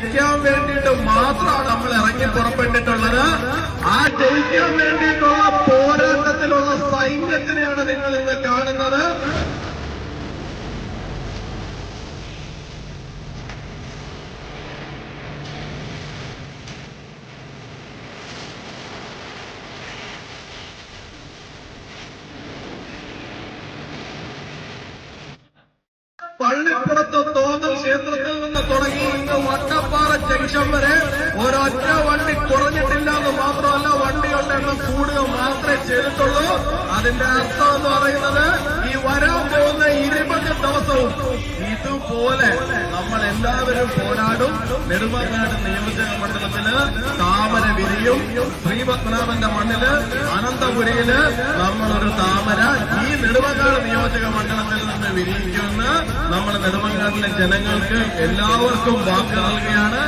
ജയിക്കാൻ വേണ്ടിയിട്ട് മാത്രമാണ് നമ്മൾ ഇറങ്ങി പുറപ്പെട്ടിട്ടുള്ളത്. ആ ജയിക്കാൻ വേണ്ടിയിട്ടുള്ള പോരാട്ടത്തിലുള്ള സൈന്യത്തിനെയാണ് നിങ്ങൾ ഇന്ന് കാണുന്നത്. പള്ളിപ്പുറത്ത് തോന്നൽ ക്ഷേത്രത്തിൽ നിന്ന് തുടങ്ങി ഇന്ന് വട്ടപ്പാറ ജംഗ്ഷൻ വരെ ഒരൊറ്റ വണ്ടി കുറഞ്ഞിട്ടില്ല എന്ന് മാത്രമല്ല, വണ്ടികളുടെ എണ്ണം കൂടുക മാത്രമേ ചെയ്തിട്ടുള്ളൂ. അതിന്റെ അർത്ഥം എന്ന് പറയുന്നത് ഈ വരാൻ പോകുന്ന 20 ദിവസവും ഇതുപോലെ നമ്മൾ എല്ലാവരും പോരാടും. നെടുമങ്ങാട് നിയോജക മണ്ഡലത്തില് താമര വിരിയും. ശ്രീപത്മനാഭന്റെ മണ്ണില് അനന്തപുരിയില് നമ്മളൊരു താമര ഈ നെടുമങ്ങാട് നിയോജക മണ്ഡലത്തിൽ നിന്ന് വിരിയിക്കുമെന്ന് നമ്മൾ നെടുമങ്ങാടിലെ ജനങ്ങൾക്ക് എല്ലാവർക്കും വാക്ക് നൽകുകയാണ്.